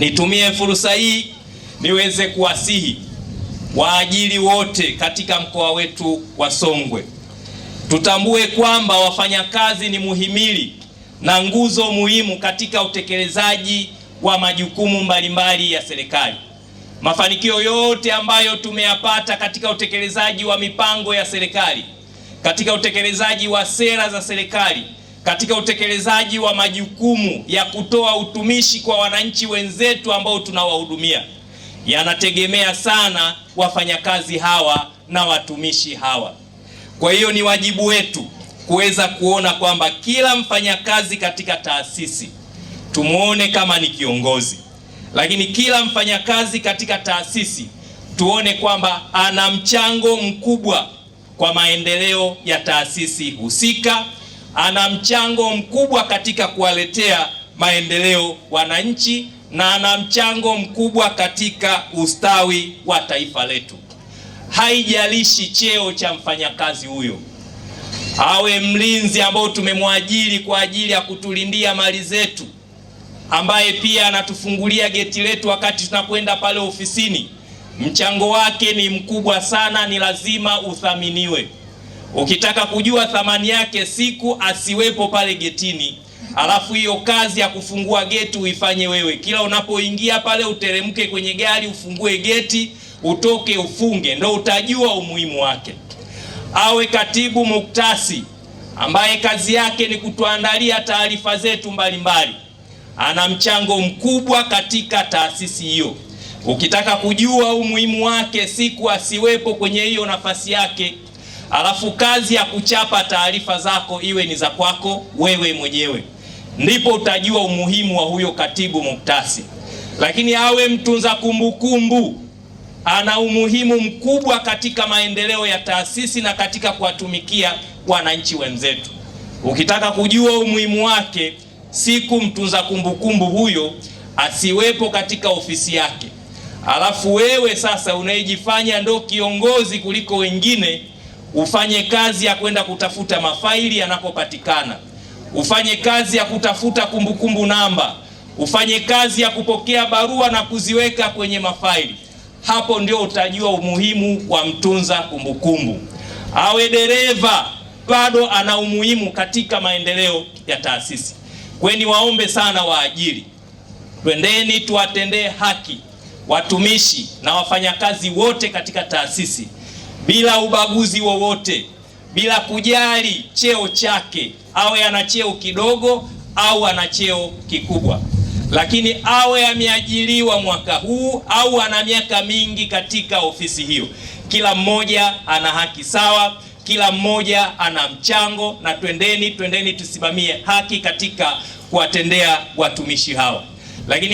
Nitumie fursa hii niweze kuwasihi waajiri wote katika mkoa wetu wa Songwe. Tutambue kwamba wafanyakazi ni muhimili na nguzo muhimu katika utekelezaji wa majukumu mbalimbali ya serikali. Mafanikio yote ambayo tumeyapata katika utekelezaji wa mipango ya serikali, katika utekelezaji wa sera za serikali, katika utekelezaji wa majukumu ya kutoa utumishi kwa wananchi wenzetu ambao tunawahudumia, yanategemea sana wafanyakazi hawa na watumishi hawa. Kwa hiyo ni wajibu wetu kuweza kuona kwamba kila mfanyakazi katika taasisi tumuone kama ni kiongozi, lakini kila mfanyakazi katika taasisi tuone kwamba ana mchango mkubwa kwa maendeleo ya taasisi husika, ana mchango mkubwa katika kuwaletea maendeleo wananchi, na ana mchango mkubwa katika ustawi wa taifa letu. Haijalishi cheo cha mfanyakazi huyo, awe mlinzi ambao tumemwajiri kwa ajili ya kutulindia mali zetu, ambaye pia anatufungulia geti letu wakati tunakwenda pale ofisini, mchango wake ni mkubwa sana, ni lazima uthaminiwe. Ukitaka kujua thamani yake, siku asiwepo pale getini, alafu hiyo kazi ya kufungua geti uifanye wewe. Kila unapoingia pale uteremke kwenye gari, ufungue geti, utoke ufunge, ndio utajua umuhimu wake. Awe katibu muktasi ambaye kazi yake ni kutuandalia taarifa zetu mbalimbali, ana mchango mkubwa katika taasisi hiyo. Ukitaka kujua umuhimu wake, siku asiwepo kwenye hiyo nafasi yake, alafu kazi ya kuchapa taarifa zako iwe ni za kwako wewe mwenyewe, ndipo utajua umuhimu wa huyo katibu muktasi. Lakini awe mtunza kumbukumbu, ana umuhimu mkubwa katika maendeleo ya taasisi na katika kuwatumikia wananchi wenzetu. Ukitaka kujua umuhimu wake, siku mtunza kumbukumbu huyo asiwepo katika ofisi yake, alafu wewe sasa unayejifanya ndo kiongozi kuliko wengine, ufanye kazi ya kwenda kutafuta mafaili yanapopatikana, ufanye kazi ya kutafuta kumbukumbu namba, ufanye kazi ya kupokea barua na kuziweka kwenye mafaili, hapo ndio utajua umuhimu wa mtunza kumbukumbu. Awe dereva, bado ana umuhimu katika maendeleo ya taasisi. Kweni waombe sana waajiri, twendeni tuwatendee haki watumishi na wafanyakazi wote katika taasisi bila ubaguzi wowote, bila kujali cheo chake, awe ana cheo kidogo au ana cheo kikubwa, lakini awe ameajiriwa mwaka huu au ana miaka mingi katika ofisi hiyo. Kila mmoja ana haki sawa, kila mmoja ana mchango, na twendeni tusimamie haki katika kuwatendea watumishi hawa. Lakini